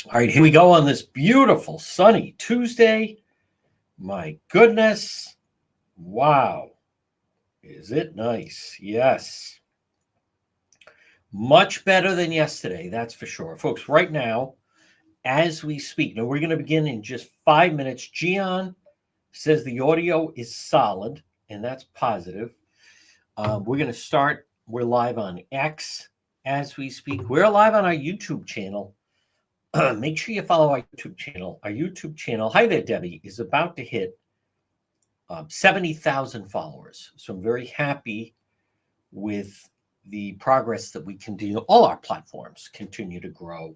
All right, here we go on this beautiful sunny Tuesday. My goodness. Wow. Is it nice? Yes. Much better than yesterday, that's for sure. Folks, right now, as we speak, now we're going to begin in just 5 minutes. Gian says the audio is solid, and that's positive. We're going to start. We're live on X as we speak. We're live on our YouTube channel. Make sure you follow our YouTube channel. Our YouTube channel, hi there, Debbie, is about to hit 70,000 followers. So I'm very happy with the progress that we continue. All our platforms continue to grow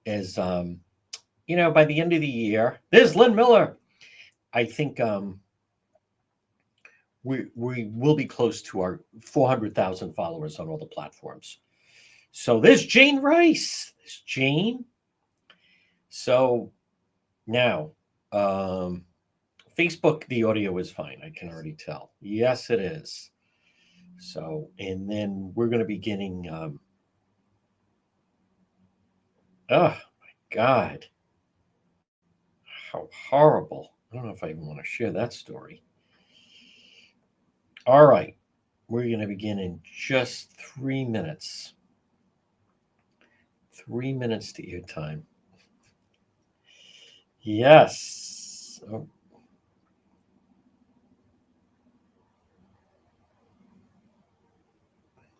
as, by the end of the year, there's Lynn Miller. I think we will be close to our 400,000 followers on all the platforms. So there's Jane Rice. There's Jane. So now, Facebook, the audio is fine. I can already tell. Yes, it is. So, and then we're going to be getting, oh my God. How horrible. I don't know if I even want to share that story. All right. We're going to begin in just 3 minutes. 3 minutes to ear time. Yes. Oh.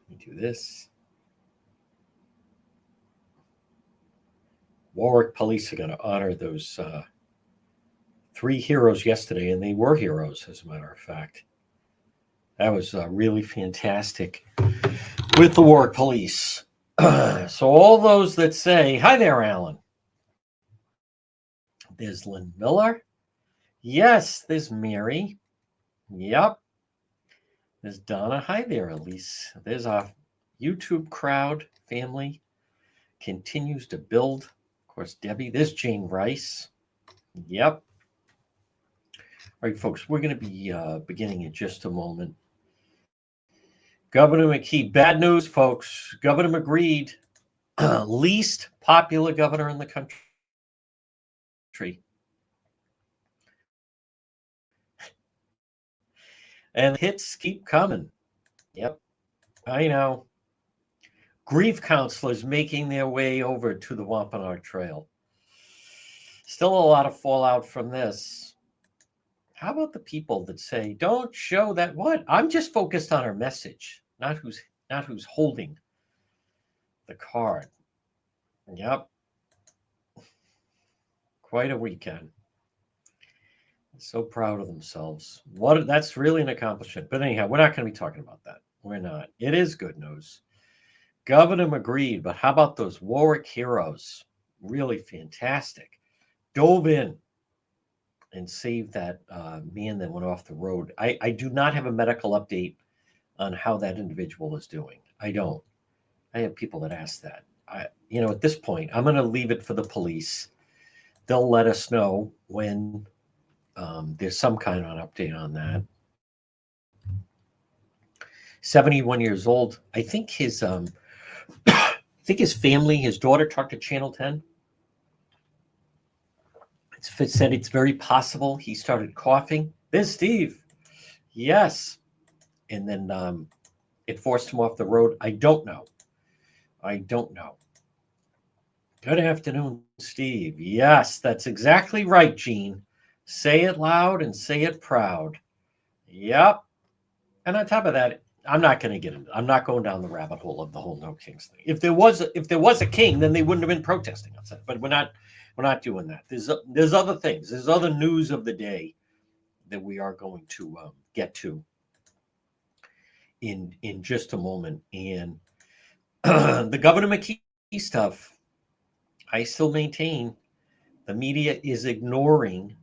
Let me do this. Warwick police are going to honor those 3 heroes yesterday, and they were heroes, as a matter of fact. That was really fantastic with the Warwick police. So all those that say, hi there, Alan. There's Lynn Miller. Yes, there's Mary. Yep. There's Donna. Hi there, Elise. There's our YouTube crowd family. Continues to build. Of course, Debbie. There's Jane Rice. Yep. All right, folks, we're going to be beginning in just a moment. Governor Mckee, bad news, folks. Governor agreed, least popular governor in the country. And hits keep coming. Yep, I know. Grief counselors making their way over to the Wampanoag Trail. Still a lot of fallout from this. How about the people that say, don't show that what? I'm just focused on our message, not who's holding the card. Yep. Quite a weekend. So proud of themselves. That's really an accomplishment. But anyhow, we're not going to be talking about that. We're not. It is good news. Governor agreed, but how about those Warwick heroes? Really fantastic. Dove in and saved that man that went off the road. I do not have a medical update on how that individual is doing. I don't. I have people that ask that. At this point, I'm going to leave it for the police. They'll let us know when there's some kind of an update on that. 71 years old. I think his family, his daughter talked to Channel 10. It said it's very possible he started coughing. There's Steve. Yes. And then it forced him off the road. I don't know. Good afternoon, Steve. Yes, that's exactly right, Gene. Say it loud and say it proud. Yep. And on top of that, I'm not going to get into. I'm not going down the rabbit hole of the whole no kings thing. If there was a king, then they wouldn't have been protesting outside. But we're not doing that. There's other things. There's other news of the day that we are going to get to in just a moment. And the Governor Mckee stuff, I still maintain the media is ignoring,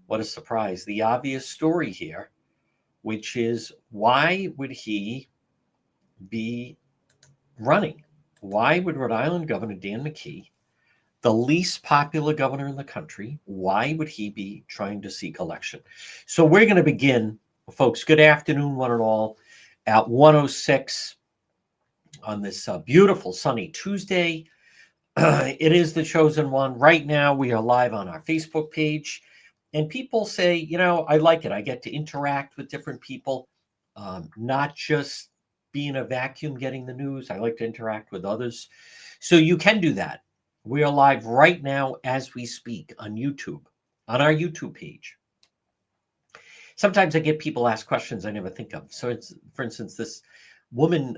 what a surprise, the obvious story here, which is why would he be running? Why would Rhode Island Governor Dan Mckee, the least popular governor in the country, why would he be trying to seek election? So we're going to begin, folks. Good afternoon, one and all, at 1:06 on this beautiful sunny Tuesday. It is the chosen one. Right now, we are live on our Facebook page, and people say, I like it. I get to interact with different people, not just be in a vacuum getting the news. I like to interact with others. So you can do that. We are live right now as we speak on YouTube, on our YouTube page. Sometimes I get people ask questions I never think of. So it's, for instance, this woman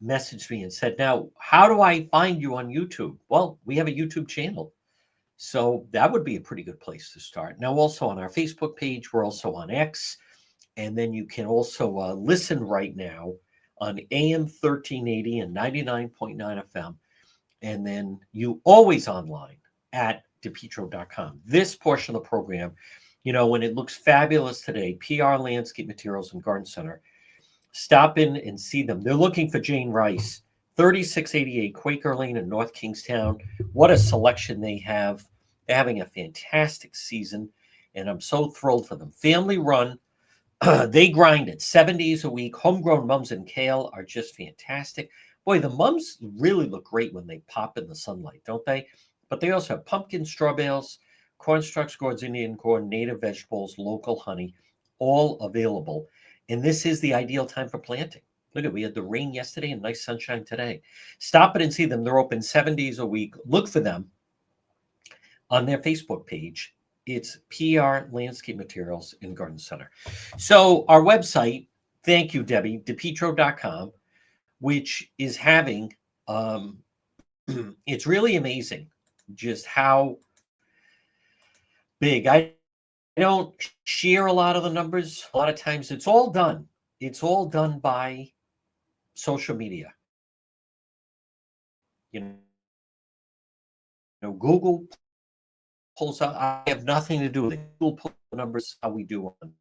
messaged me and said, now, how do I find you on YouTube? Well, we have a YouTube channel. So that would be a pretty good place to start. Now, also on our Facebook page, we're also on X. And then you can also listen right now on AM 1380 and 99.9 FM. And then you always online at depetro.com. This portion of the program, when it looks fabulous today, PR Landscape Materials and Garden Center, stop in and see them. They're looking for Jane Rice, 3688 Quaker Lane in North Kingstown. What a selection they have. They're having a fantastic season, and I'm so thrilled for them. Family run. They grind it 7 days a week. Homegrown mums and kale are just fantastic. Boy, the mums really look great when they pop in the sunlight, don't they? But they also have pumpkin, straw bales, cornstalks, gourds, Indian corn, native vegetables, local honey, all available. And this is the ideal time for planting. Look at, we had the rain yesterday and nice sunshine today. Stop it and see them. They're open 7 days a week. Look for them on their Facebook page. It's PR Landscape Materials and Garden Center. So our website, thank you, Debbie, depetro.com, which is having, it's really amazing just how big. I don't share a lot of the numbers. A lot of times it's all done. It's all done by social media. Google pulls out. I have nothing to do with it. Google pulls the numbers how we do on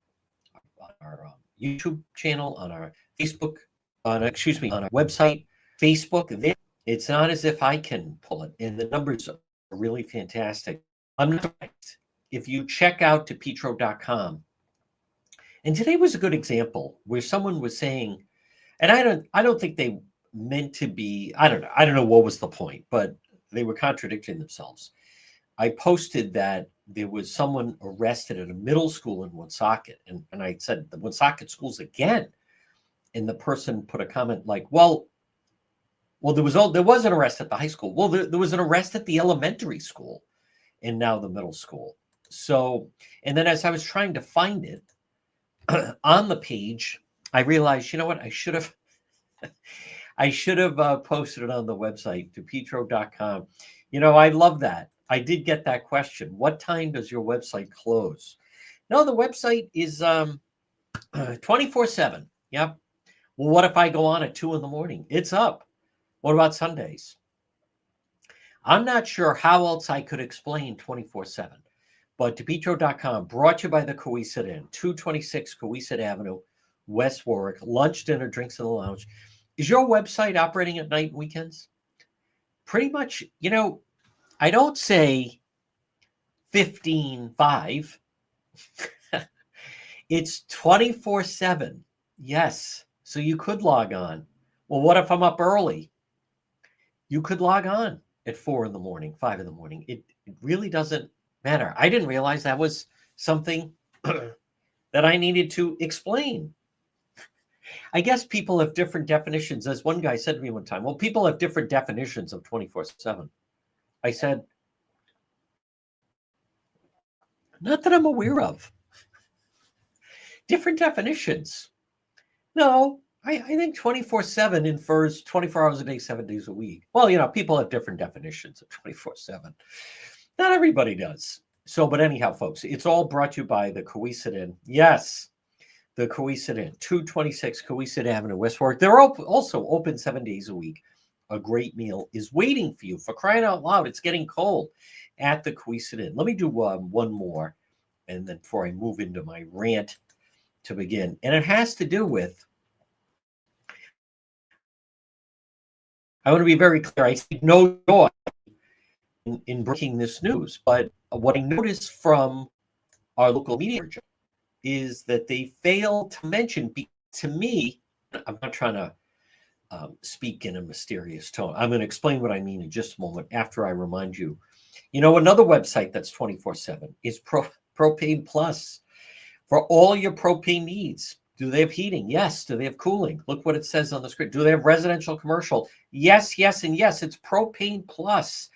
our YouTube channel, on our Facebook, on our website, Facebook. It's not as if I can pull it, and the numbers are really fantastic. If you check out depetro.com, and today was a good example where someone was saying, and I don't think they meant to be, I don't know what was the point, but they were contradicting themselves. I posted that there was someone arrested at a middle school in Woonsocket, and I said the Woonsocket schools again, and the person put a comment like, well, there was an arrest at the high school. Well, there was an arrest at the elementary school, and now the middle school. So, and then as I was trying to find it on the page, I realized, you know what, I should have posted it on the website, depetro.com. I love that. I did get that question. What time does your website close? No, the website is 24/7. Yep. Well, what if I go on at 2 a.m? It's up. What about Sundays? I'm not sure how else I could explain 24/7. But depetro.com, brought to you by the Coesit Inn, 226 Coesit Avenue, West Warwick. Lunch, dinner, drinks in the lounge. Is your website operating at night and weekends? Pretty much, I don't say 15/5. It's 24/7. Yes. So you could log on. Well, what if I'm up early? You could log on at 4 a.m, 5 a.m. It really doesn't matter. I didn't realize that was something that I needed to explain. I guess people have different definitions. As one guy said to me one time, well, people have different definitions of 24/7. I said, not that I'm aware of. Different definitions. No, I think 24/7 infers 24 hours a day, 7 days a week. Well, people have different definitions of 24/7. Not everybody does. So, but anyhow, folks, it's all brought to you by the Coesit Inn. Yes, the Coesit Inn, 226 Coesit Avenue, West Warwick. They're also open 7 days a week. A great meal is waiting for you. For crying out loud, it's getting cold at the Coesit Inn. Let me do one more, and then before I move into my rant to begin. And it has to do with, I want to be very clear. I see no joy in breaking this news, but what I noticed from our local media is that they fail to mention, to me, I'm not trying to speak in a mysterious tone. I'm going to explain what I mean in just a moment after I remind you. You know, another website that's 24/7 is Propane Plus for all your propane needs. Do they have heating? Yes. Do they have cooling? Look what it says on the screen. Do they have residential, commercial? Yes, yes, and yes. It's Propane Plus.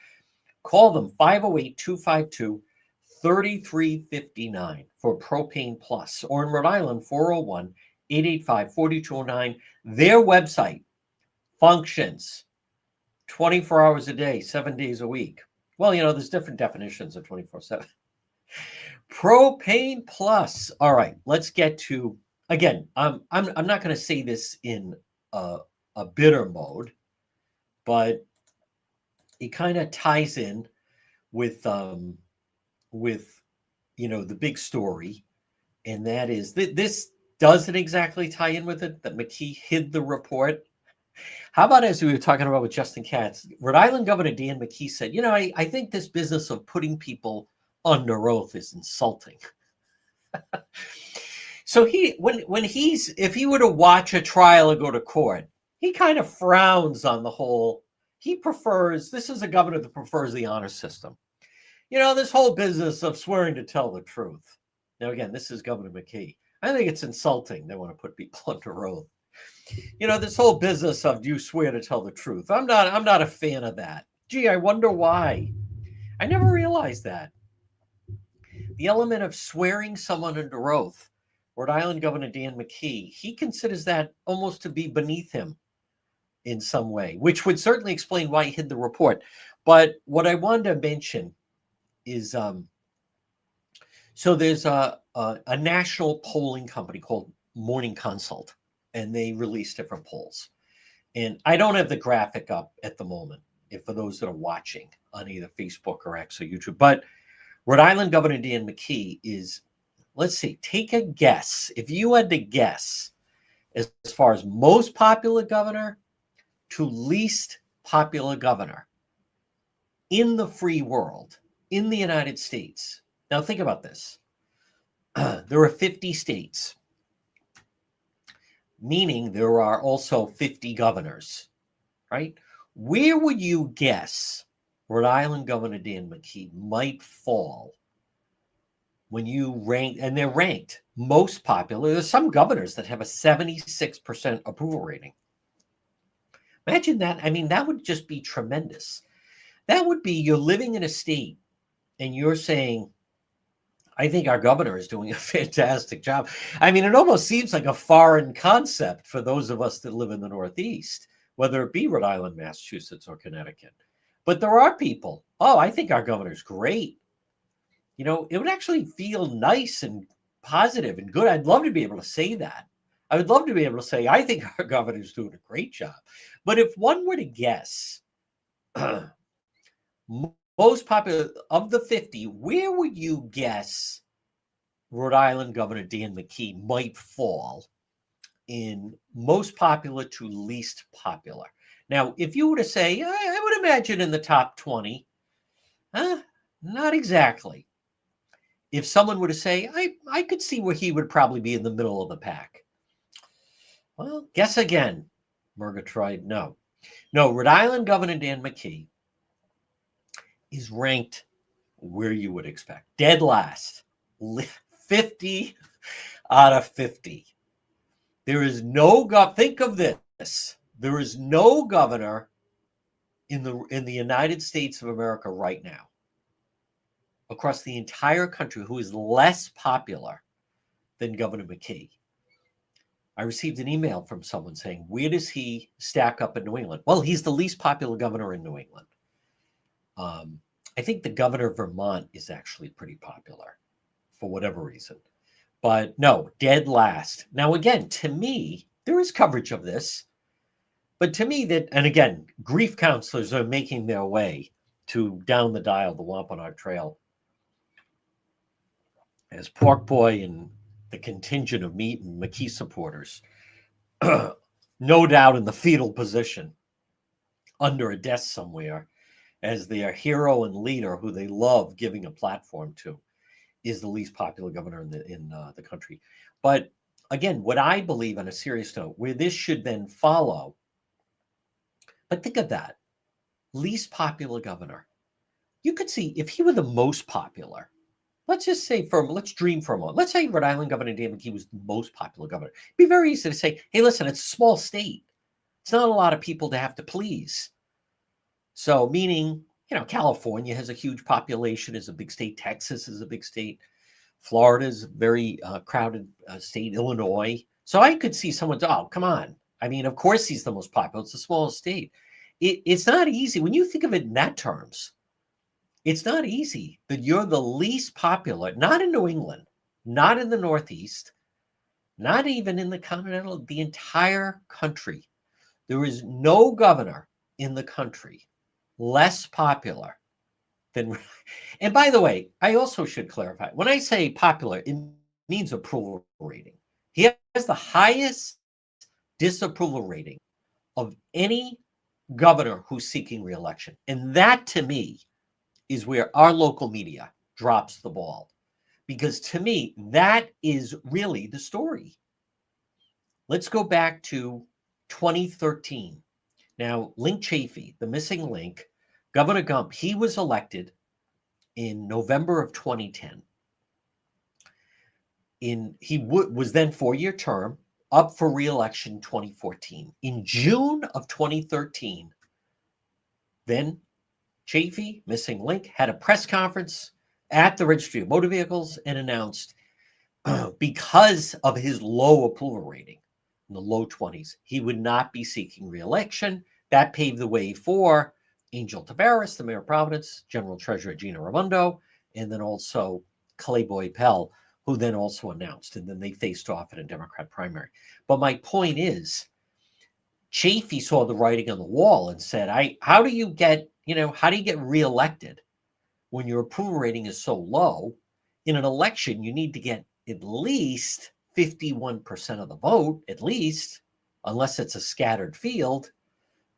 Call them 508-252-3359 for Propane Plus, or in Rhode Island, 401-885-4209. Their website functions 24 hours a day, 7 days a week. Well, you know, there's different definitions of 24/7. Propane Plus. All right, let's get to, again, I'm not going to say this in a bitter mode, but it kind of ties in with you know, the big story, and that is this doesn't exactly tie in with it, that Mckee hid the report. How about, as we were talking about with Justin Katz, Rhode Island Governor Dan Mckee said, you know, I think this business of putting people under oath is insulting. So if he were to watch a trial or go to court, he kind of frowns on the whole. This is a governor that prefers the honor system. You know, this whole business of swearing to tell the truth. Now, again, this is Governor Mckee. I think it's insulting. They want to put people under oath. You know, this whole business of, do you swear to tell the truth? I'm not a fan of that. Gee, I wonder why. I never realized that. The element of swearing someone under oath. Rhode Island Governor Dan Mckee, he considers that almost to be beneath him in some way, which would certainly explain why he hid the report. But what I wanted to mention is, so there's a national polling company called Morning Consult, and they release different polls. And I don't have the graphic up at the moment, for those that are watching on either Facebook or X or YouTube. But Rhode Island Governor Dan Mckee is, let's see, take a guess. If you had to guess as far as most popular governor to least popular governor in the free world, in the United States. Now think about this. There are 50 states, meaning there are also 50 governors, right? Where would you guess Rhode Island Governor Dan Mckee might fall when you rank, and they're ranked most popular? There's some governors that have a 76% approval rating. Imagine that. I mean, that would just be tremendous. That would be, you're living in a state and you're saying, I think our governor is doing a fantastic job. I mean, it almost seems like a foreign concept for those of us that live in the Northeast, whether it be Rhode Island, Massachusetts, or Connecticut. But there are people, oh, I think our governor's great. You know, it would actually feel nice and positive and good. I'd love to be able to say that. I would love to be able to say, I think our governor's doing a great job. But if one were to guess, most popular of the 50, where would you guess Rhode Island Governor Dan Mckee might fall in most popular to least popular? Now, if you were to say, I would imagine in the top 20, not exactly. If someone were to say, I could see where he would probably be in the middle of the pack. Well, guess again, Murgatroyd. No, Rhode Island Governor Dan Mckee is ranked where you would expect. Dead last. 50 out of 50. There is no think of this. There is no governor in the United States of America right now, across the entire country, who is less popular than Governor Mckee. I received an email from someone saying, where does he stack up in New England? Well, he's the least popular governor in New England. I think the governor of Vermont is actually pretty popular for whatever reason. But no, dead last. Now, again, to me, there is coverage of this. But to me, and again, grief counselors are making their way down the dial, the Wampanoag Trail, as Pork Boy and the contingent of Meat and Mckee supporters, no doubt in the fetal position, under a desk somewhere, as their hero and leader, who they love giving a platform to, is the least popular governor in the country. But again, what I believe, on a serious note, where this should then follow, But think of that. Least popular governor. You could see if he were the most popular, let's just say let's dream for a moment. Let's say Rhode Island Governor Dan Mckee was the most popular governor. It'd be very easy to say, hey, listen, it's a small state. It's not a lot of people to have to please. So meaning, California has a huge population, is a big state. Texas is a big state. Florida is a very crowded state. Illinois. So I could see someone, oh, come on. I mean, of course he's the most popular. It's the smallest state. It's not easy. When you think of it in that terms, it's not easy that you're the least popular, not in New England, not in the Northeast, not even in the entire country. There is no governor in the country less popular than, and by the way, I also should clarify, when I say popular, it means approval rating. He has the highest disapproval rating of any governor who's seeking reelection. And that to me is where our local media drops the ball. Because to me, that is really the story. Let's go back to 2013. Now, Link Chafee, the missing link, Governor Gump, he was elected in November of 2010. He was then 4-year term, up for re-election 2014. In June of 2013, then Chafee, missing link, had a press conference at the Registry of Motor Vehicles and announced because of his low approval rating, in the low 20s, he would not be seeking re-election. That paved the way for Angel Tavares, the mayor of Providence, General Treasurer Gina Raimondo, and then also Clay Boy Pell, who then also announced, and then they faced off in a Democrat primary. But my point is, Chafee saw the writing on the wall and said, how do you get reelected when your approval rating is so low? In an election, you need to get at least 51% of the vote, at least, unless it's a scattered field.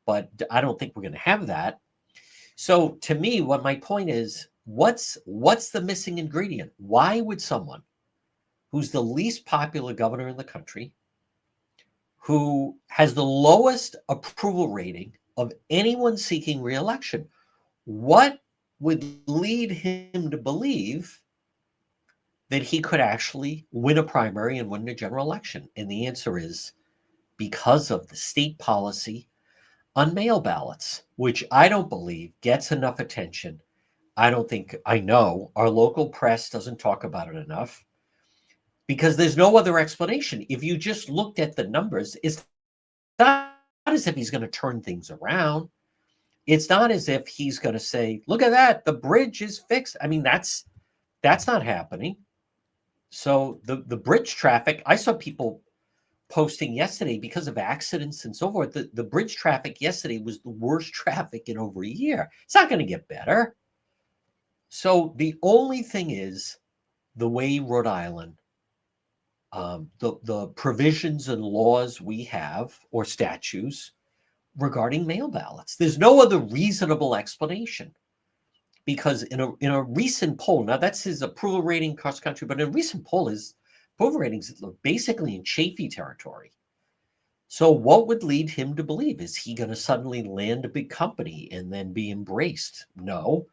But I don't think we're going to have that. So to me, what my point is, what's the missing ingredient? Why would someone who's the least popular governor in the country, who has the lowest approval rating of anyone seeking re-election, what would lead him to believe that he could actually win a primary and win a general election? And the answer is because of the state policy on mail ballots, which I don't believe gets enough attention. I know our local press doesn't talk about it enough, because there's no other explanation. If you just looked at the numbers, it's not as if he's going to turn things around. It's not as if he's going to say, look at that, the bridge is fixed. I mean, that's not happening. So the bridge traffic, I saw people posting yesterday because of accidents and so forth. The bridge traffic yesterday was the worst traffic in over a year. It's not going to get better. So the only thing is the way Rhode Island, the provisions and laws we have, or statutes regarding mail ballots. There's no other reasonable explanation, because in a recent poll, now that's his approval rating cross country, but in a recent poll, his approval ratings basically in Chafee territory. So what would lead him to believe? Is he going to suddenly land a big company and then be embraced? No.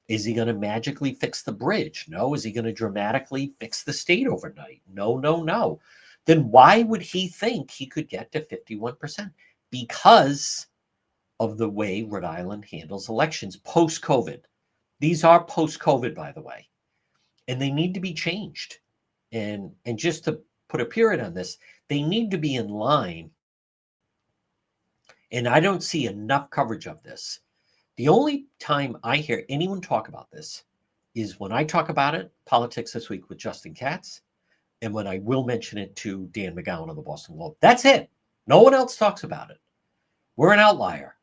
Is he going to magically fix the bridge? No. Is he going to dramatically fix the state overnight? No, no, no. Then why would he think he could get to 51%? Because of the way Rhode Island handles elections post-COVID. These are post-COVID, by the way, and they need to be changed. And just to put a period on this, they need to be in line. And I don't see enough coverage of this. The only time I hear anyone talk about this is when I talk about it, Politics This Week with Justin Katz, and when I will mention it to Dan McGowan of the Boston Globe. That's it. No one else talks about it. We're an outlier.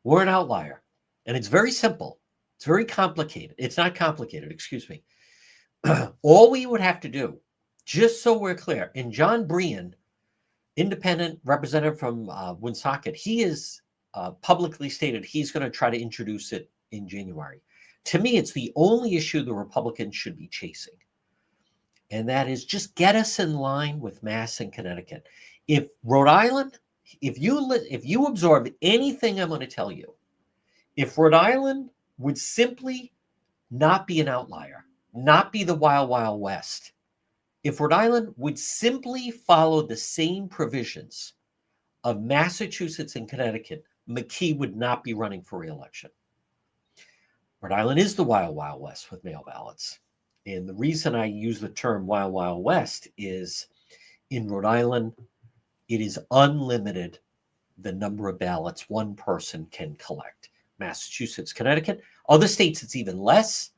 We're an outlier. And it's very simple. It's very complicated. It's not complicated, excuse me. All we would have to do, just so we're clear, and John Brean, independent representative from Woonsocket, he is publicly stated he's going to try to introduce it in January. To me, it's the only issue the Republicans should be chasing. And that is just get us in line with Mass and Connecticut. If Rhode Island If you absorb anything I'm going to tell you, if Rhode Island would simply not be an outlier, not be the wild, wild west, if Rhode Island would simply follow the same provisions of Massachusetts and Connecticut, Mckee would not be running for re-election. Rhode Island is the wild, wild west with mail ballots. And the reason I use the term wild, wild west is in Rhode Island, it is unlimited the number of ballots one person can collect. Massachusetts, Connecticut, other states it's even less.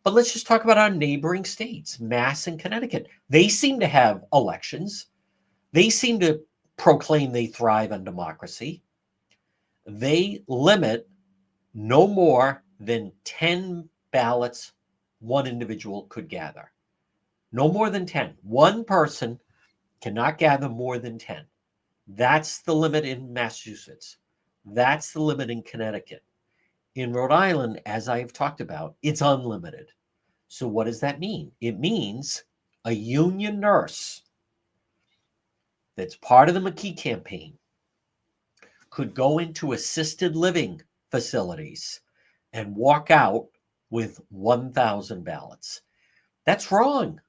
But let's just talk about our neighboring states, Mass and Connecticut. They seem to have elections. They seem to proclaim they thrive on democracy. They limit no more than 10 ballots one individual could gather. No more than 10. One person cannot gather more than 10. That's the limit in Massachusetts. That's the limit in Connecticut. In Rhode Island, as I've talked about, it's unlimited. So what does that mean? It means a union nurse that's part of the Mckee campaign could go into assisted living facilities and walk out with 1,000 ballots. That's wrong.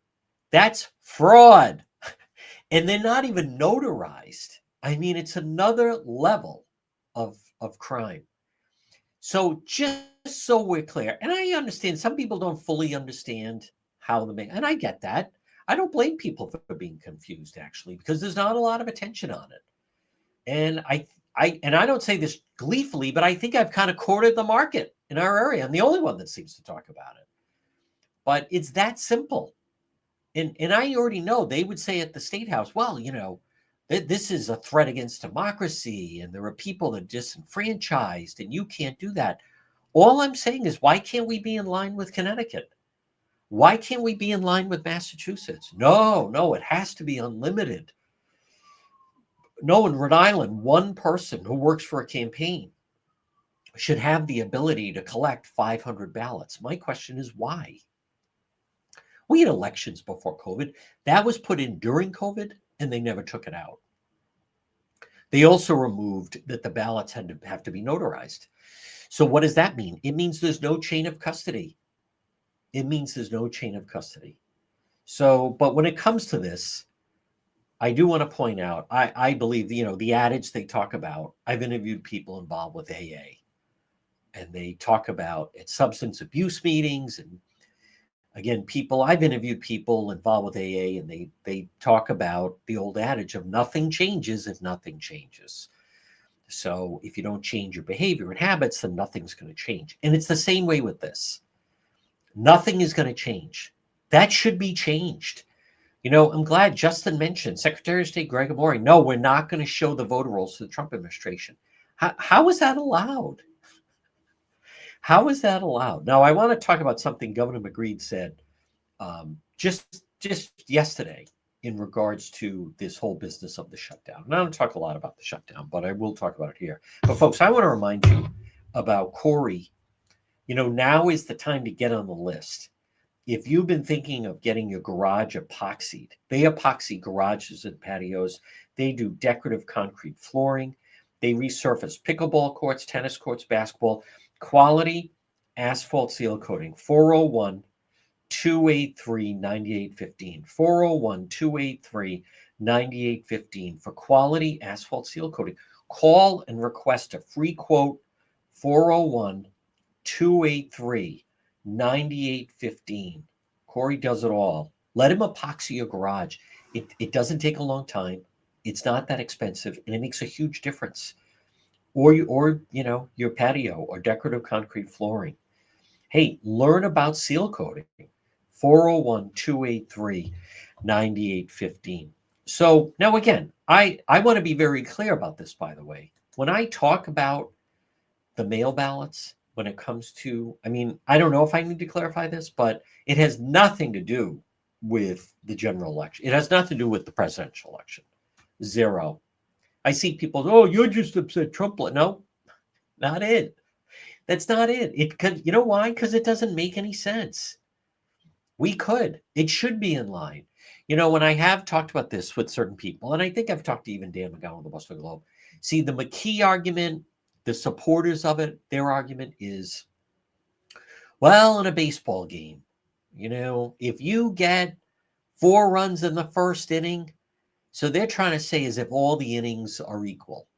That's fraud. And they're not even notarized. I mean, it's another level of crime. So just so we're clear, and I understand some people don't fully understand how and I get that. I don't blame people for being confused, actually, because there's not a lot of attention on it. And I don't say this gleefully, but I think I've kind of cornered the market in our area. I'm the only one that seems to talk about it. But it's that simple. And I already know they would say at the State House, well, this is a threat against democracy, and there are people that are disenfranchised, and you can't do that. All I'm saying is, why can't we be in line with Connecticut? Why can't we be in line with Massachusetts? No, it has to be unlimited. No, in Rhode Island, one person who works for a campaign should have the ability to collect 500 ballots. My question is, why? We had elections before COVID. That was put in during COVID, and they never took it out. They also removed that the ballots had to have to be notarized. So what does that mean? It means there's no chain of custody. It means there's no chain of custody. So, but when it comes to this, I do want to point out, I believe, the adage they talk about, I've interviewed people involved with AA, and they talk about at substance abuse meetings. And again, I've interviewed people involved with AA, and they talk about the old adage of nothing changes if nothing changes. So if you don't change your behavior and habits, then nothing's going to change. And it's the same way with this. Nothing is going to change. That should be changed. I'm glad Justin mentioned Secretary of State Greg Amory. No, we're not going to show the voter rolls to the Trump administration. How is that allowed? How is that allowed? Now, I want to talk about something Governor Mckee said just yesterday in regards to this whole business of the shutdown. And I don't talk a lot about the shutdown, but I will talk about it here. But folks, I want to remind you about Corey. Now is the time to get on the list. If you've been thinking of getting your garage epoxied, they epoxy garages and patios. They do decorative concrete flooring. They resurface pickleball courts, tennis courts, basketball. Quality asphalt seal coating. 401-283-9815. 401-283-9815 for quality asphalt seal coating. Call and request a free quote. 401-283-9815. Corey does it all. Let him epoxy your garage. It doesn't take a long time. It's not that expensive, and it makes a huge difference. Or your patio or decorative concrete flooring. Hey, learn about seal coating. 401-283-9815. So now again, I want to be very clear about this, by the way. When I talk about the mail ballots, when it comes to, I don't know if I need to clarify this, but it has nothing to do with the general election. It has nothing to do with the presidential election. Zero. I see people, oh, you're just upset Trump. No, not it. That's not it. You know why? Because it doesn't make any sense. It should be in line. When I have talked about this with certain people, and I think I've talked to even Dan McGowan of the Boston Globe, see the Mckee argument, the supporters of it, their argument is, well, in a baseball game, if you get 4 runs in the first inning, so they're trying to say as if all the innings are equal,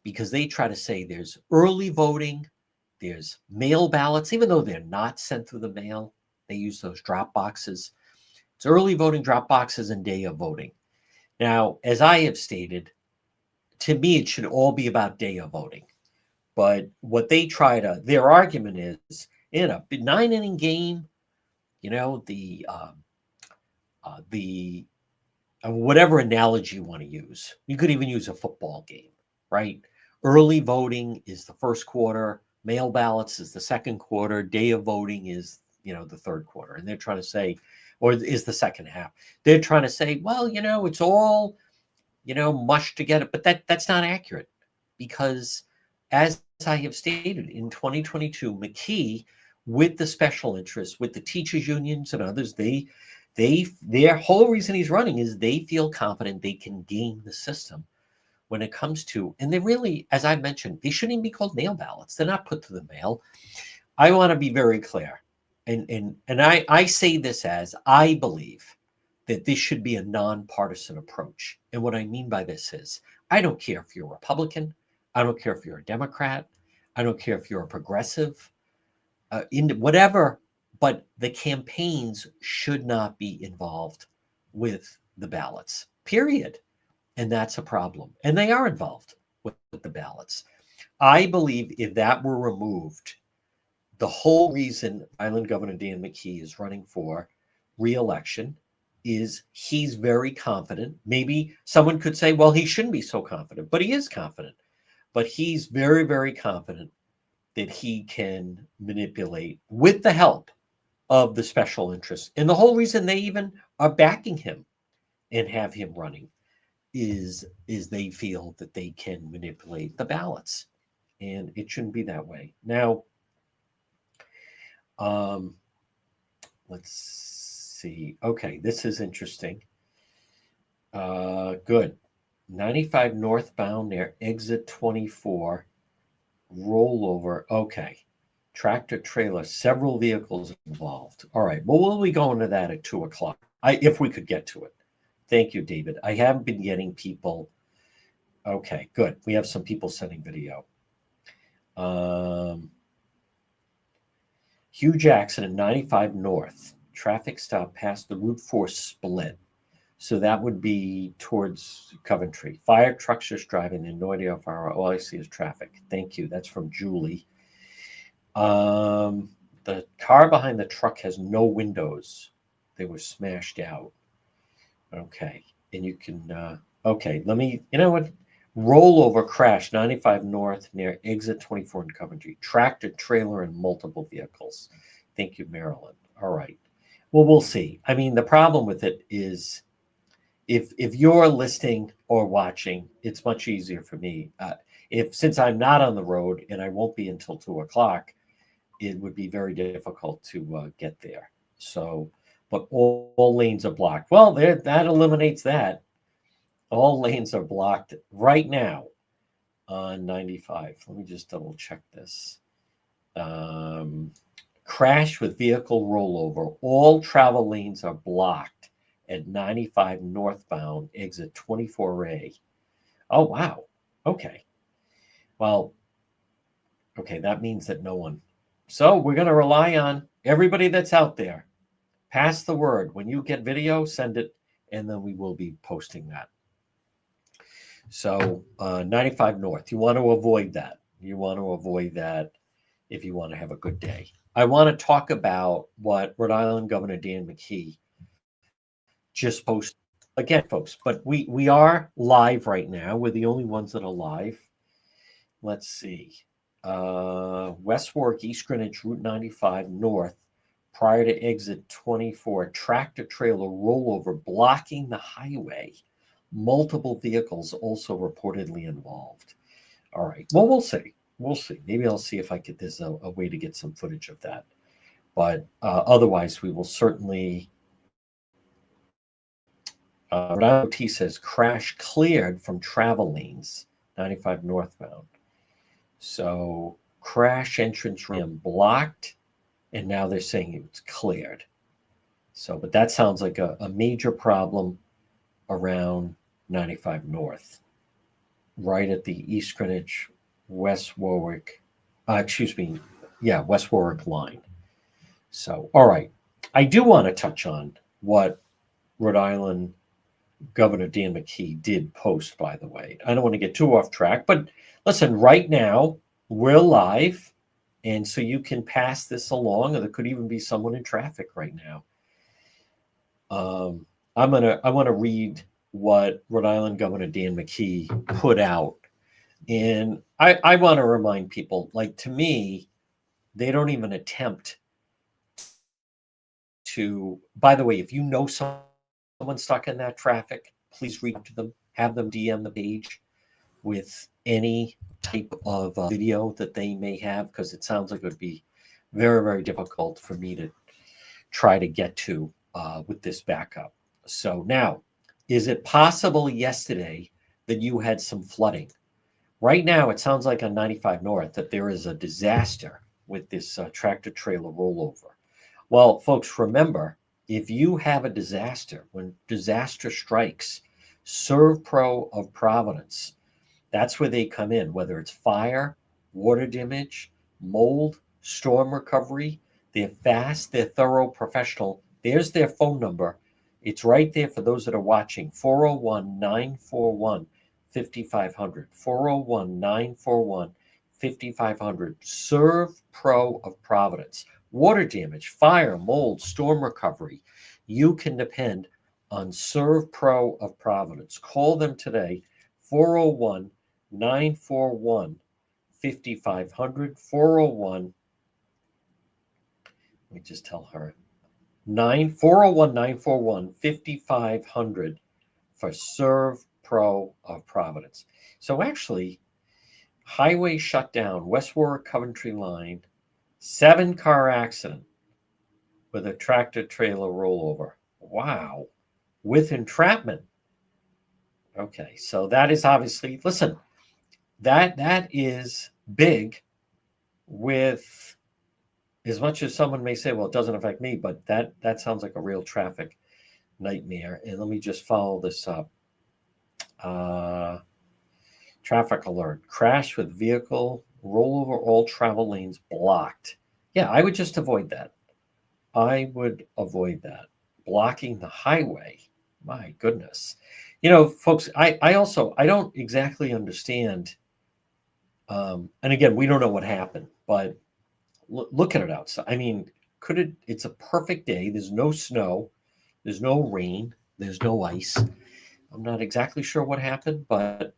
because they try to say there's early voting, there's mail ballots, even though they're not sent through the mail, they use those drop boxes. It's early voting, drop boxes, and day of voting. Now, as I have stated, to me, it should all be about day of voting. But what their argument is, in a 9-inning game, the whatever analogy you want to use, you could even use a football game, right? Early voting is the first quarter, mail ballots is the second quarter, day of voting is, the third quarter. And they're trying to say, or is the second half. They're trying to say, well, it's all, mushed together, but that's not accurate, because as I have stated, in 2022, Mckee, with the special interests, with the teachers unions and others, their whole reason he's running is they feel confident they can game the system when it comes to, and they really, as I mentioned, they shouldn't even be called mail ballots. They're not put to the mail. I want to be very clear. And I say this as I believe that this should be a nonpartisan approach. And what I mean by this is, I don't care if you're a Republican, I don't care if you're a Democrat, I don't care if you're a progressive, in whatever, but the campaigns should not be involved with the ballots, period. And that's a problem. And they are involved with the ballots. I believe if that were removed, the whole reason Island Governor Dan Mckee is running for re-election is he's very confident. Maybe someone could say, well, he shouldn't be so confident, but he is confident. But he's very, very confident that he can manipulate with the help of the special interests. And the whole reason they even are backing him and have him running is they feel that they can manipulate the ballots. And it shouldn't be that way. Now, let's see. Okay, this is interesting. Good. 95 northbound near exit 24. Rollover. Okay. Tractor trailer, several vehicles involved. All right. Well, we'll be going to that at 2:00. If we could get to it. Thank you, David. I haven't been getting people. Okay, good. We have some people sending video. Huge accident, 95 north. Traffic stop past the Route 4 split. So that would be towards Coventry. Fire trucks just driving in. No idea how far. All I see is traffic. Thank you. That's from Julie. The car behind the truck has no windows. They were smashed out. Okay. And you can, okay, let me, you know what? Rollover crash, 95 north near exit 24 in Coventry. Tractor trailer and multiple vehicles. Thank you, Marilyn. All right. Well, we'll see. I mean, the problem with it is if you're listening or watching, it's much easier for me. Since I'm not on the road and I won't be until 2:00, it would be very difficult to get there. So, but all lanes are blocked. Well, that eliminates that. All lanes are blocked right now on 95. Let me just double check this. Crash with vehicle rollover. All travel lanes are blocked at 95 northbound, exit 24A. Oh, wow. Okay. Well, okay, that means that no one. So we're going to rely on everybody that's out there. Pass the word. When you get video, send it, and then we will be posting that. So 95 north, you want to avoid that. You want to avoid that if you want to have a good day. I want to talk about what Rhode Island Governor Dan Mckee just posted. Again, folks, but we are live right now. We're the only ones that are live. Let's see. West Warwick, East Greenwich, Route 95 north, prior to exit 24, tractor trailer rollover blocking the highway. Multiple vehicles also reportedly involved. All right. Well, we'll see. We'll see. Maybe I'll see if I get this a way to get some footage of that. But otherwise, we will certainly Rhode Island T says crash cleared from travel lanes, 95 northbound. So crash entrance ramp blocked, and now they're saying it's cleared. So, but that sounds like a major problem around 95 north, right at the East Greenwich, West Warwick, West Warwick line. So, all right. I do want to touch on what Rhode Island Governor Dan Mckee did post, by the way. I don't want to get too off track, but listen, right now we're live, and so you can pass this along, or there could even be someone in traffic right now. I want to read what Rhode Island Governor Dan Mckee put out, and I want to remind people, like, to me, they don't even attempt to. By the way, if you know someone stuck in that traffic, please reach out to them, have them DM the page with any type of video that they may have, because it sounds like it would be very, very difficult for me to try to get to with this backup. So now, is it possible yesterday that you had some flooding? Right now, it sounds like on 95 North that there is a disaster with this tractor trailer rollover. Well, folks, remember, if you have a disaster, when disaster strikes, ServPro of Providence, that's where they come in, whether it's fire, water damage, mold, storm recovery. They're fast, they're thorough, professional. There's their phone number. It's right there for those that are watching, 401 941 5500. 401 941 5500. ServPro of Providence. Water damage, fire, mold, storm recovery. You can depend on ServPro of Providence. Call them today, 401 941 5500. 401, let me just tell her, 401 941 5500 for ServPro of Providence. So actually, highway shut down, West Warwick Coventry line, 7-car accident with a tractor trailer rollover. Wow. With entrapment. Okay, so that is obviously, listen, that is big. With, as much as someone may say, well, it doesn't affect me, but that sounds like a real traffic nightmare. And let me just follow this up. Traffic alert: crash with vehicle, rollover, all travel lanes blocked. Yeah, I would just avoid that. I would avoid that. Blocking the highway. My goodness. You know, folks, I don't exactly understand. And again, we don't know what happened, but look at it outside. I mean, it's a perfect day. There's no snow, there's no rain, there's no ice. I'm not exactly sure what happened, but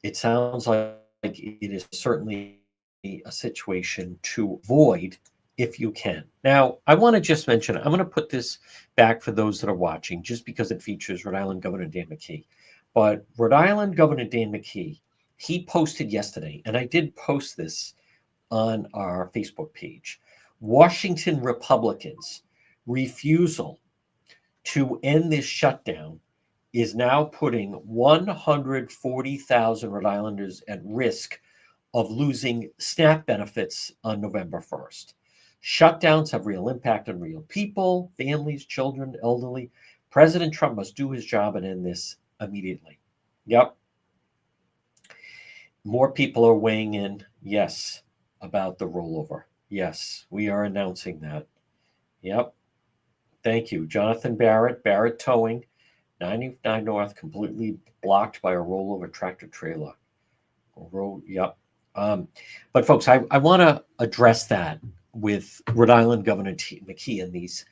it sounds like it is certainly a situation to avoid if you can. Now, I want to just mention, I'm going to put this back for those that are watching, just because it features Rhode Island Governor Dan Mckee. But Rhode Island Governor Dan Mckee, he posted yesterday, and I did post this on our Facebook page, Washington Republicans' refusal to end this shutdown is now putting 140,000 Rhode Islanders at risk of losing SNAP benefits on November 1st. Shutdowns have real impact on real people, families, children, elderly. President Trump must do his job and end this immediately. Yep. More people are weighing in, yes, about the rollover. Yes, we are announcing that. Yep. Thank you. Jonathan Barrett Towing, 99 North, completely blocked by a rollover tractor trailer. Yep. But folks, I want to address that with Rhode Island Governor Mckee and these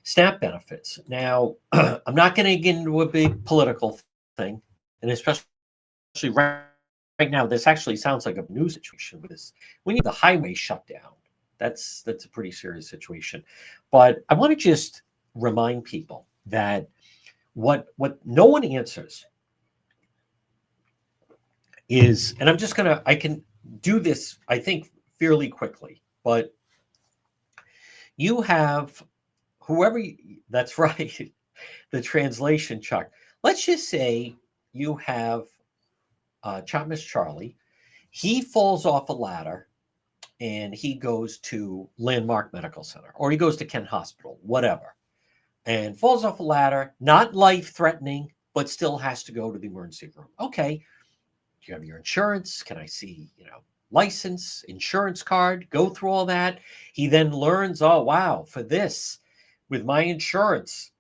SNAP benefits. Now, I'm not going to get into a big political thing, and especially right now, this actually sounds like a new situation with this. We need the highway shut down. That's a pretty serious situation. But I want to just remind people that what no one answers is, and I can do this, I think, fairly quickly, but you have that's right, the translation, Chuck. Let's just say you have Chapman's Charlie. He falls off a ladder and he goes to Landmark Medical Center or he goes to Kent Hospital, whatever, and falls off a ladder, not life threatening, but still has to go to the emergency room. Okay, do you have your insurance? Can I see, license, insurance card? Go through all that. He then learns, oh, wow, for this, with my insurance,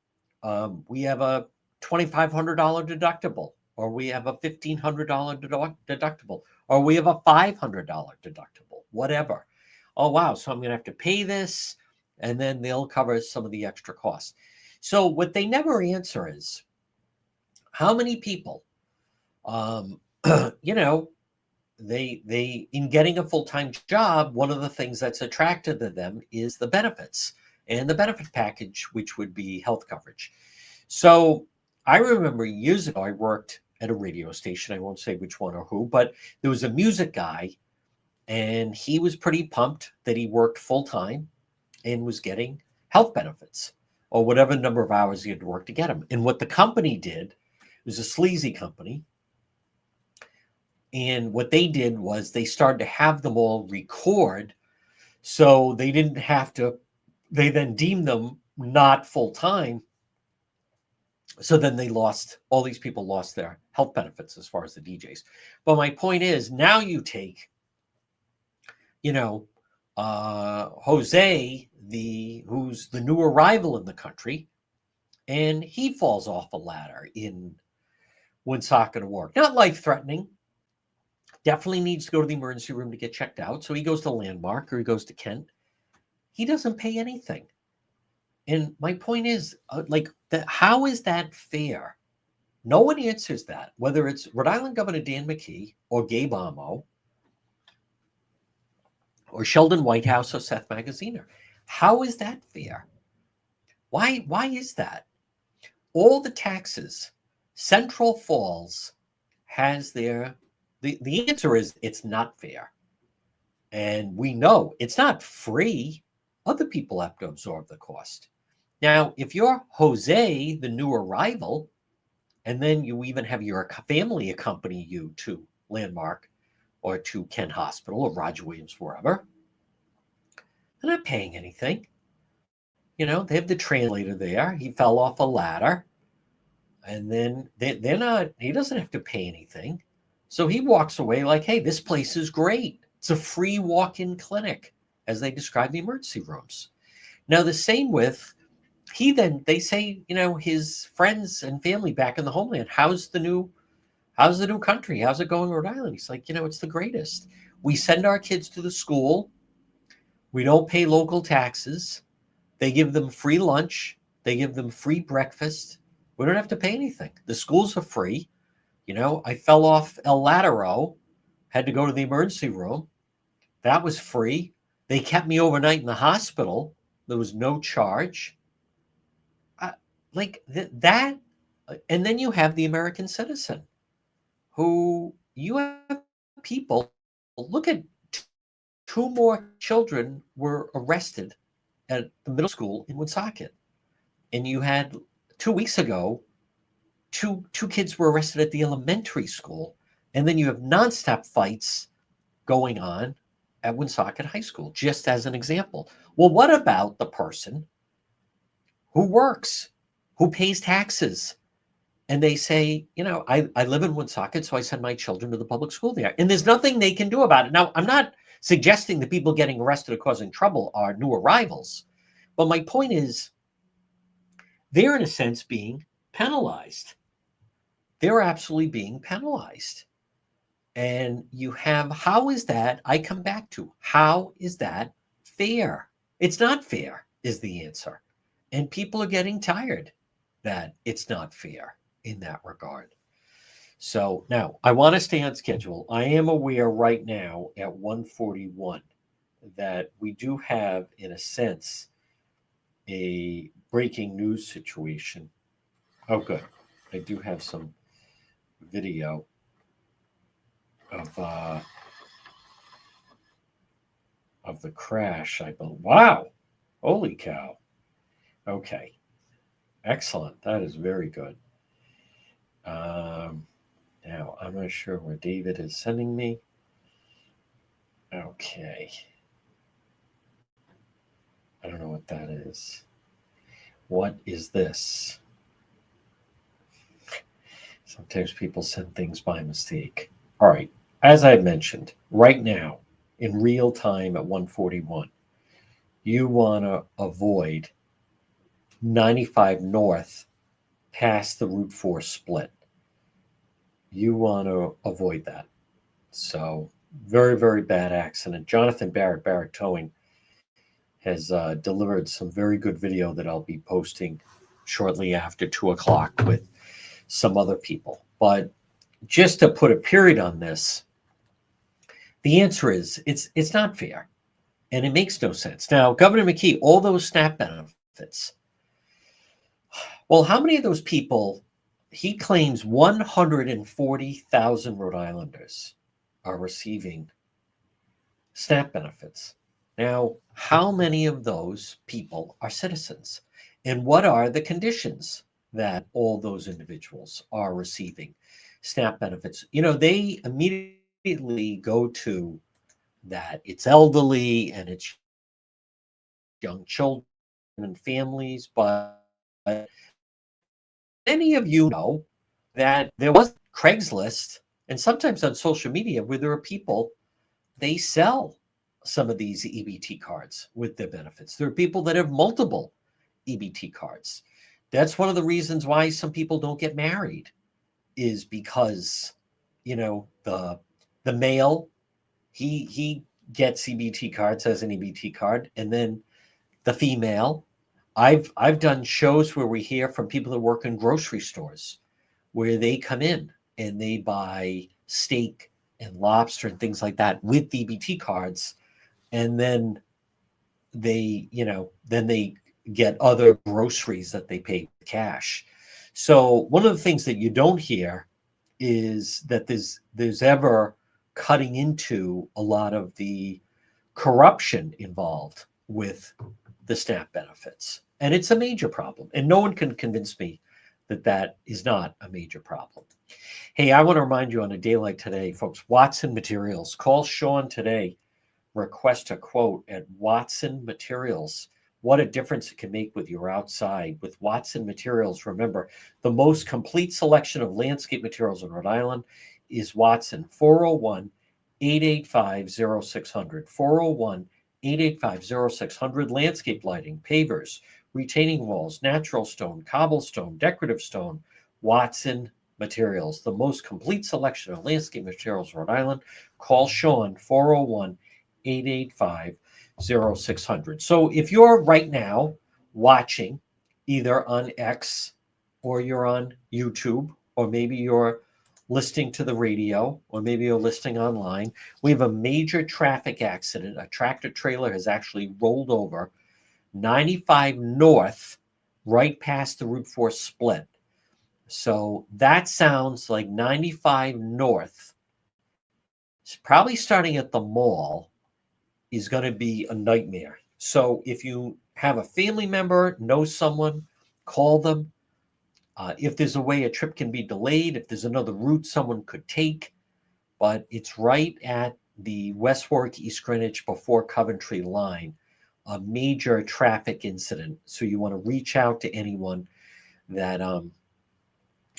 we have a $2,500 deductible, or we have a $1,500 deductible, or we have a $500 deductible, whatever. Oh, wow. So I'm going to have to pay this, and then they'll cover some of the extra costs. So what they never answer is how many people, um, you know, they in getting a full-time job, one of the things that's attractive to them is the benefits and the benefit package, which would be health coverage. So I remember years ago, I worked at a radio station. I won't say which one or who, but there was a music guy, and he was pretty pumped that he worked full time and was getting health benefits or whatever number of hours he had to work to get them. And what the company did, it was a sleazy company. And what they did was they started to have them all record so they didn't have to, they then deemed them not full time. So then all these people lost their health benefits as far as the DJs. But my point is, now you take, Jose, who's the new arrival in the country, and he falls off a ladder in Woonsocket to work. Not life threatening. Definitely needs to go to the emergency room to get checked out. So he goes to Landmark or he goes to Kent. He doesn't pay anything. And my point is, how is that fair? No one answers that, whether it's Rhode Island Governor Dan Mckee or Gabe Amo or Sheldon Whitehouse or Seth Magaziner. How is that fair? Why is that? All the taxes, Central Falls has the answer is it's not fair. And we know it's not free. Other people have to absorb the cost. Now, if you're Jose, the new arrival, and then you even have your family accompany you to Landmark or to Kent Hospital or Roger Williams, wherever, they're not paying anything. They have the translator there. He fell off a ladder. And then he doesn't have to pay anything. So he walks away like, hey, this place is great. It's a free walk-in clinic, as they describe the emergency rooms. Now, the same with, they say, his friends and family back in the homeland, how's the new country? How's it going in Rhode Island? He's like, it's the greatest. We send our kids to the school. We don't pay local taxes. They give them free lunch. They give them free breakfast. We don't have to pay anything. The schools are free. I fell off El Ladero, had to go to the emergency room. That was free. They kept me overnight in the hospital. There was no charge. That. And then you have the American citizen who you have people, look at two more children were arrested at the middle school in Woonsocket. And you had 2 weeks ago, two kids were arrested at the elementary school. And then you have nonstop fights going on at Woonsocket High School, just as an example. Well, what about the person who works, who pays taxes? And they say, I live in Woonsocket, so I send my children to the public school there. And there's nothing they can do about it. Now, I'm not suggesting that people getting arrested or causing trouble are new arrivals. But my point is, they're in a sense being penalized. They're absolutely being penalized. And you have, how is that? I come back to, how is that fair? It's not fair is the answer. And people are getting tired that it's not fair in that regard. So now I want to stay on schedule. I am aware right now at 1:41 that we do have, in a sense, a breaking news situation. Oh, good. I do have some video of the crash. I believe. Wow. Holy cow. Okay. Excellent. That is very good. Now, I'm not sure where David is sending me. Okay. I don't know what that is. What is this? Sometimes people send things by mistake. All right. As I mentioned, right now, in real time at 141, you want to avoid 95 north past the Route 4 split. You want to avoid that. So, very, very bad accident. Jonathan Barrett Towing, has delivered some very good video that I'll be posting shortly after 2 o'clock with some other people. But just to put a period on this, the answer is it's not fair, and it makes no sense. Now, Governor McKee, all those SNAP benefits. Well, how many of those people? He claims 140,000 Rhode Islanders are receiving SNAP benefits. Now, how many of those people are citizens? And what are the conditions that all those individuals are receiving SNAP benefits? They immediately go to that it's elderly and it's young children and families, but many of you know that there was Craigslist and sometimes on social media where there are people, they sell some of these EBT cards with their benefits. There are people that have multiple EBT cards. That's one of the reasons why some people don't get married, is because the male, he gets EBT cards as an EBT card, and then the female. I've done shows where we hear from people that work in grocery stores where they come in and they buy steak and lobster and things like that with DBT cards, and then they get other groceries that they pay cash. So one of the things that you don't hear is that there's ever cutting into a lot of the corruption involved with the SNAP benefits, and it's a major problem, and no one can convince me that that is not a major problem. Hey, I want to remind you on a day like today, folks, Watson Materials. Call Sean today. Request a quote at Watson Materials. What a difference it can make with your outside. With Watson Materials, remember, the most complete selection of landscape materials in Rhode Island is Watson. 401 885 0600. 401 885 0600. Landscape lighting, pavers, retaining walls, natural stone, cobblestone, decorative stone. Watson Materials, the most complete selection of landscape materials in Rhode Island. Call Sean, 401 885 0600. So if you're right now watching either on X or you're on YouTube, or maybe you're listening to the radio, or maybe you're listening online, we have a major traffic accident. A tractor trailer has actually rolled over 95 north, right past the Route 4 split. So that sounds like 95 north. It's probably starting at the mall, is going to be a nightmare. So if you have a family member, know someone, call them. If there's a way a trip can be delayed, if there's another route someone could take, but it's right at the West Warwick, East Greenwich before Coventry line, a major traffic incident. So you want to reach out to anyone that,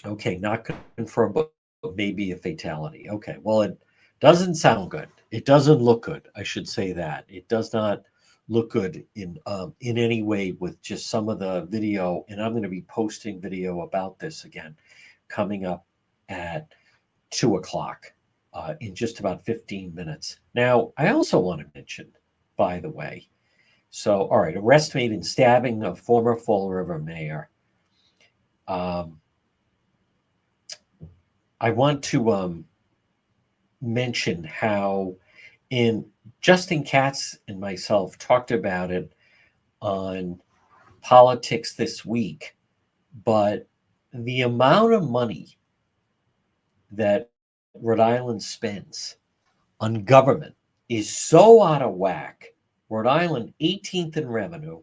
okay, not confirmed, but maybe a fatality. Okay, well, it doesn't sound good. It doesn't look good. I should say that. It does not look good in any way with just some of the video. And I'm going to be posting video about this again coming up at 2 o'clock in just about 15 minutes. Now, I also want to mention, by the way, so, all right, arrest made in stabbing of former Fall River mayor. I want to mention how Justin Katz and myself talked about it on Politics This Week, but the amount of money that Rhode Island spends on government is so out of whack. Rhode Island, 18th in revenue,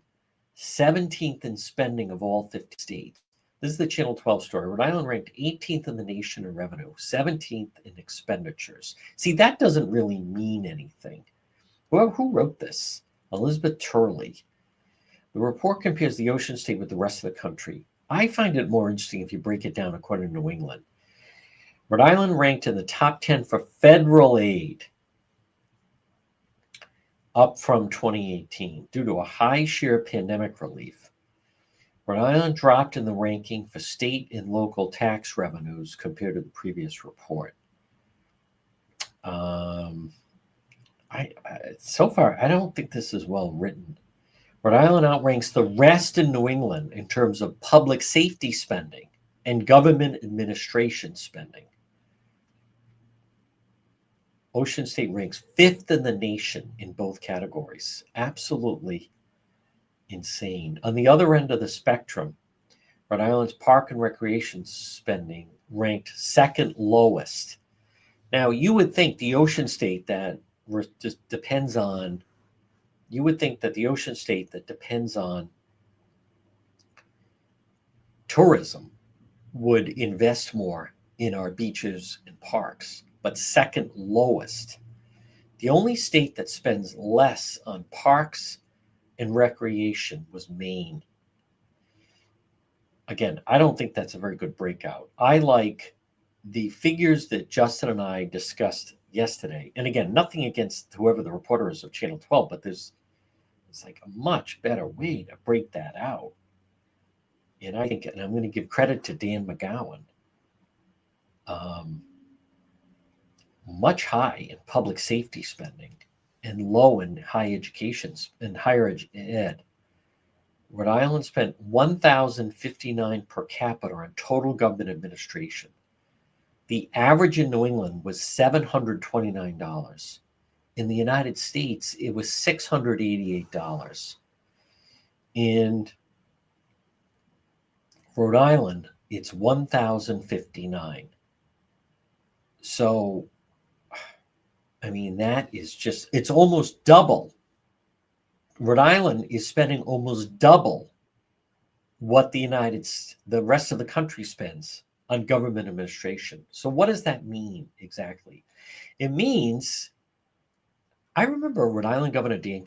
17th in spending of all 50 states. This is the Channel 12 story. Rhode Island ranked 18th in the nation in revenue, 17th in expenditures. See, that doesn't really mean anything. Well, who wrote this? Elizabeth Turley. The report compares the ocean state with the rest of the country. I find it more interesting if you break it down according to New England. Rhode Island ranked in the top 10 for federal aid, up from 2018 due to a high share of pandemic relief. Rhode Island dropped in the ranking for state and local tax revenues compared to the previous report. So far, I don't think this is well written. Rhode Island outranks the rest in New England in terms of public safety spending and government administration spending. Ocean State ranks 5th in the nation in both categories. Absolutely insane. On the other end of the spectrum, Rhode Island's park and recreation spending ranked 2nd lowest. Now, you would think the ocean state that just depends on, you would think that the ocean state that depends on tourism would invest more in our beaches and parks, but 2nd lowest. The only state that spends less on parks and recreation was Maine. Again, I don't think that's a very good breakout. I like the figures that Justin and I discussed yesterday. And again, nothing against whoever the reporter is of Channel 12, but it's like a much better way to break that out. And I think, and I'm going to give credit to Dan McGowan, much high in public safety spending and low in high education and higher ed. Rhode Island spent $1,059 per capita on total government administration. The average in New England was $729. In the United States, it was $688. In Rhode Island, it's $1,059. So, I mean, that is just, it's almost double. Rhode Island is spending almost double what the rest of the country spends on government administration. So what does that mean exactly? It means, I remember Rhode Island Governor Don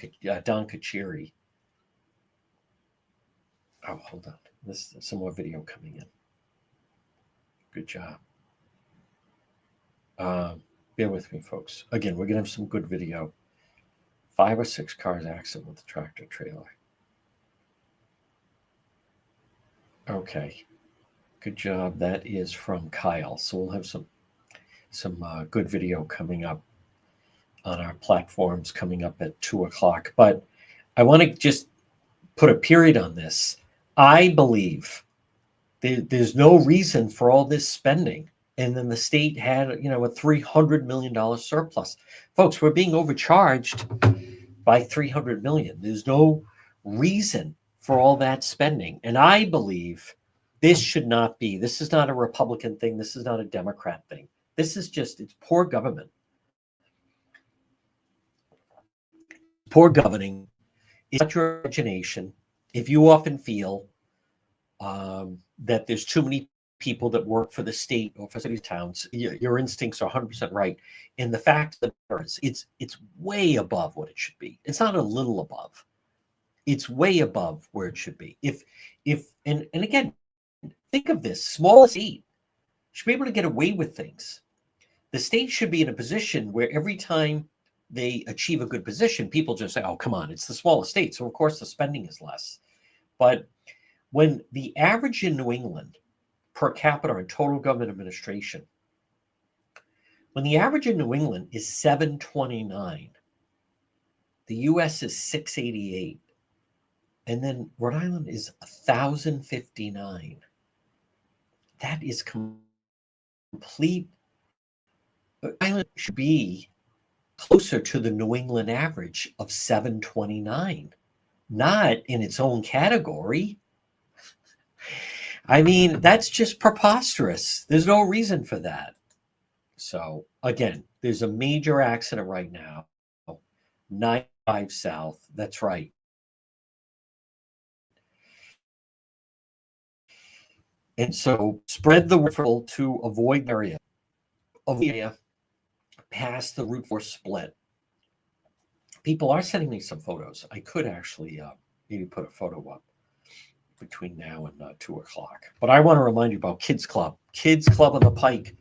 Carcieri. Oh, hold on. This is some more video coming in. Good job. Bear with me, folks. Again, we're going to have some good video. 5 or 6 cars accident with the tractor trailer. Okay. Good job. That is from Kyle. So we'll have some good video coming up on our platforms coming up at 2:00. But I want to just put a period on this. I believe there's no reason for all this spending. And then the state had, a $300 million surplus. Folks, we're being overcharged by $300 million. There's no reason for all that spending. And I believe this is not a Republican thing. This is not a Democrat thing. This is just, it's poor government. Poor governing. It's not your imagination. If you often feel that there's too many people that work for the state or for cities, towns, your instincts are 100% right. And the fact that it's way above what it should be. It's not a little above. It's way above where it should be. And again, think of this: small state should be able to get away with things. The state should be in a position where every time they achieve a good position, people just say, "Oh, come on, it's the smallest state, so of course the spending is less." But when the average in New England per capita in total government administration, when the average in New England is $729, the U.S. is $688, and then Rhode Island is $1,059. That is complete. Rhode Island should be closer to the New England average of $729, not in its own category. I mean, that's just preposterous. There's no reason for that. So again, there's a major accident right now. 95 South. That's right. And so spread the word to avoid area past the Route 4 split. People are sending me some photos. I could actually maybe put a photo up between now and 2 o'clock. But I want to remind you about Kids Club. Kids Club on the Pike.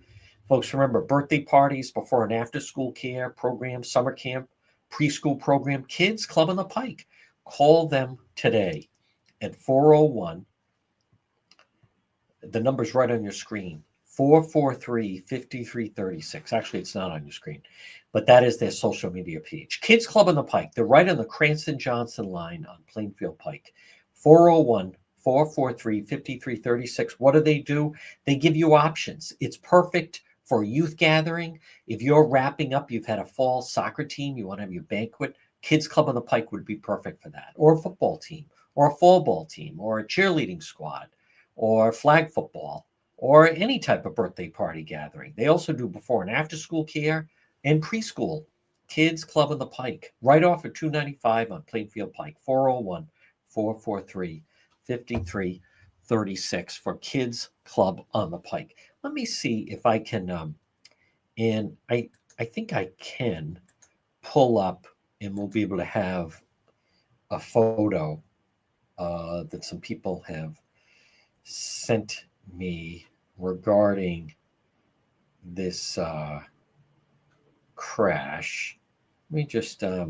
Folks, remember, birthday parties, before and after school care program, summer camp, preschool program, Kids Club on the Pike. Call them today at 401. The number's right on your screen. 443-5336. Actually, it's not on your screen, but that is their social media page. Kids Club on the Pike. They're right on the Cranston-Johnson line on Plainfield Pike. 401-443-5336. What do? They give you options. It's perfect for a youth gathering. If you're wrapping up, you've had a fall soccer team, you want to have your banquet, Kids Club on the Pike would be perfect for that. Or a football team, or a fall ball team, or a cheerleading squad, or flag football, or any type of birthday party gathering. They also do before and after school care and preschool. Kids Club on the Pike, right off of 295 on Plainfield Pike, 401-443-5336 for Kids Club on the Pike. Let me see if I can, and I think I can pull up, and we'll be able to have a photo that some people have sent me regarding this crash. Let me just, I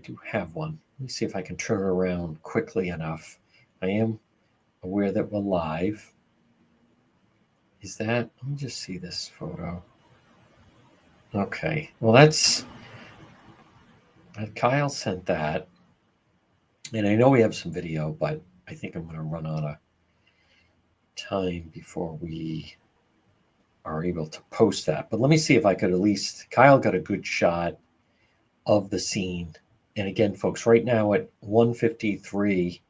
do have one. Let me see if I can turn it around quickly enough. I am aware that we're live. Is that, let me just see this photo. Okay, well Kyle sent that. And I know we have some video, but I think I'm going to run out of time before we are able to post that. But let me see if I could at least, Kyle got a good shot of the scene. And again, folks, right now at 1:53,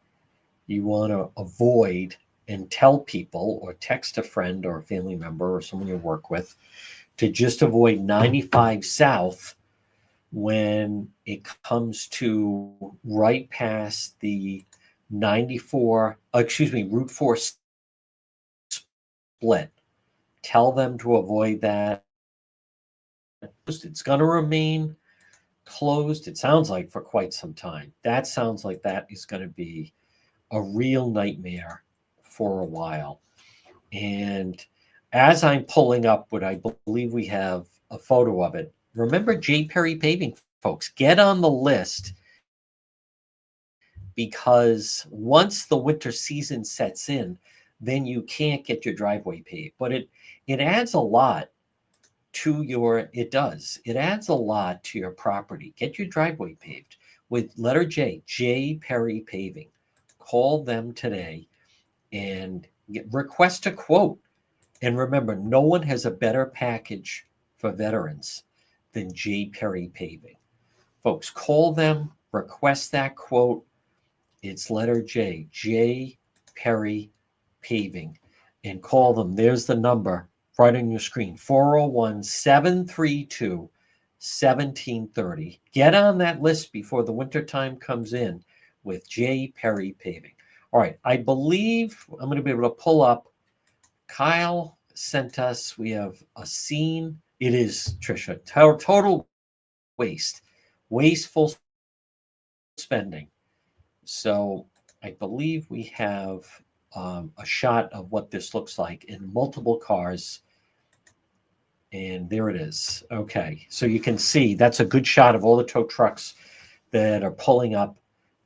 you want to avoid and tell people or text a friend or a family member or someone you work with to just avoid 95 South when it comes to right past the Route 4 split. Tell them to avoid that. It's going to remain closed, it sounds like, for quite some time. That sounds like that is going to be a real nightmare for a while. And as I'm pulling up what I believe we have a photo of it, remember J. Perry Paving, folks. Get on the list, because once the winter season sets in, then you can't get your driveway paved. But it adds a lot to it adds a lot to your property. Get your driveway paved with letter J. Perry Paving. Call them today and request a quote. And remember, no one has a better package for veterans than J. Perry Paving. Folks, call them, request that quote. It's letter J. Perry Paving, and call them. There's the number right on your screen, 401-732-1730. Get on that list before the wintertime comes in with J. Perry Paving. All right, I believe I'm going to be able to pull up. Kyle sent us, we have a scene. It is, Tricia, total wasteful spending. So I believe we have a shot of what this looks like in multiple cars. And there it is. Okay, so you can see that's a good shot of all the tow trucks that are pulling up.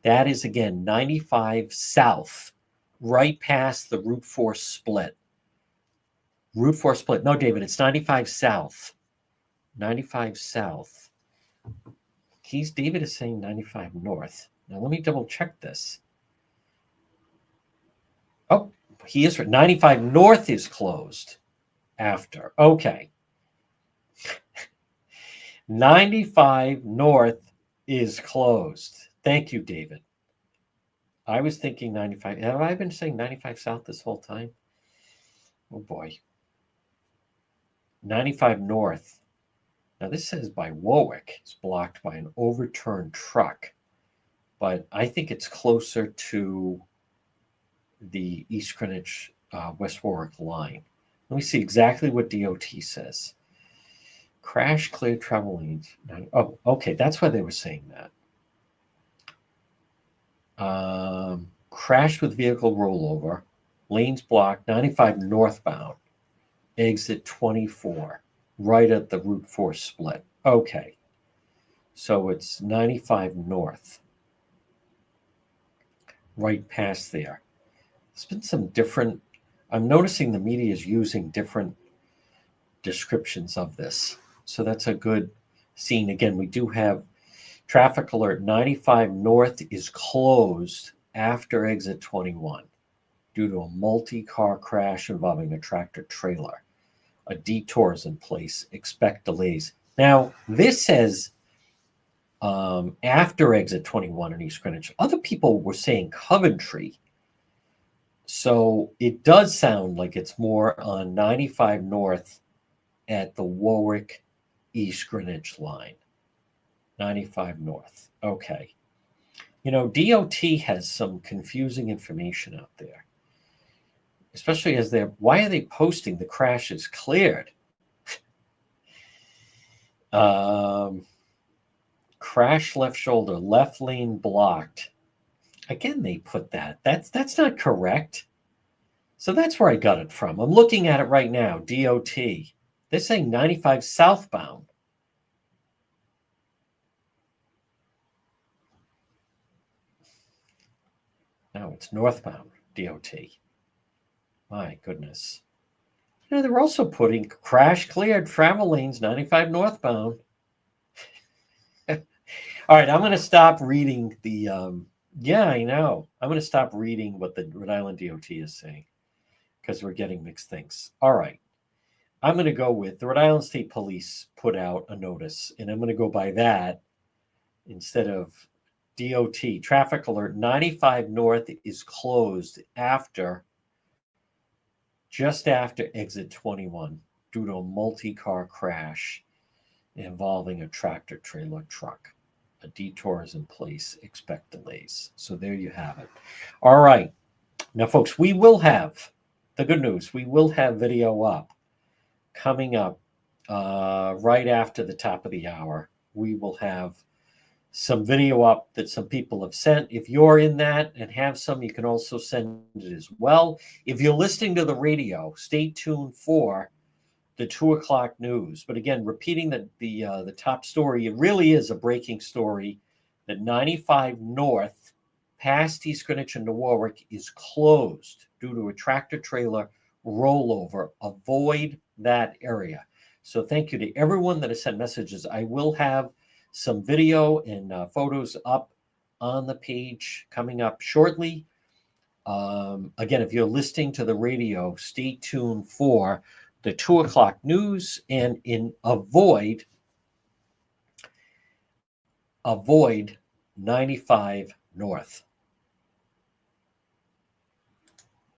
That is, again, 95 South, right past the Route 4 split. Route 4 split. No, David, it's 95 South. 95 South. David is saying 95 North. Now, let me double check this. Oh, he is right. 95 North is closed after. Okay. 95 North is closed. Thank you, David. I was thinking 95. Have I been saying 95 South this whole time? Oh, boy. 95 North. Now, this says by Warwick. It's blocked by an overturned truck. But I think it's closer to the East Greenwich, West Warwick line. Let me see exactly what DOT says. Crash cleared travel lanes. Oh, okay, that's why they were saying that. Crashed with vehicle rollover, lanes blocked, 95 northbound, exit 24, right at the Route 4 split. Okay, so it's 95 north, right past there. There's been some different, I'm noticing the media is using different descriptions of this. So that's a good scene. Again, we do have traffic alert 95 north is closed after exit 21 due to a multi-car crash involving a tractor trailer. A detour is in place. Expect delays. Now, this says after exit 21 in East Greenwich. Other people were saying Coventry. So it does sound like it's more on 95 north at the Warwick East Greenwich line. 95 north. Okay. You know, DOT has some confusing information out there, especially as why are they posting the crash is cleared? Crash left shoulder, left lane blocked. Again, they put that. That's not correct. So that's where I got it from. I'm looking at it right now, DOT. They're saying 95 southbound. No, it's northbound, DOT. My goodness. You know, they're also putting crash cleared travel lanes, 95 northbound. All right, I'm going to stop reading the, yeah, I know. I'm going to stop reading what the Rhode Island DOT is saying because we're getting mixed things. All right. I'm going to go with the Rhode Island State Police put out a notice, and I'm going to go by that instead of DOT. Traffic alert 95 north is closed just after exit 21 due to a multi-car crash involving a tractor trailer truck. A detour is in place. Expect delays. So there you have it. All right. Now, folks, we will have the good news. We will have video up coming up right after the top of the hour. We will have some video up that some people have sent. If you're in that and have some, you can also send it as well. If you're listening to the radio, stay tuned for the 2:00 news. But again, repeating the top story, it really is a breaking story that 95 north past East Greenwich into Warwick is closed due to a tractor trailer rollover. Avoid that area. So thank you to everyone that has sent messages. I will have some video and photos up on the page coming up shortly. Again, if you're listening to the radio, stay tuned for the 2:00 news and avoid 95 north.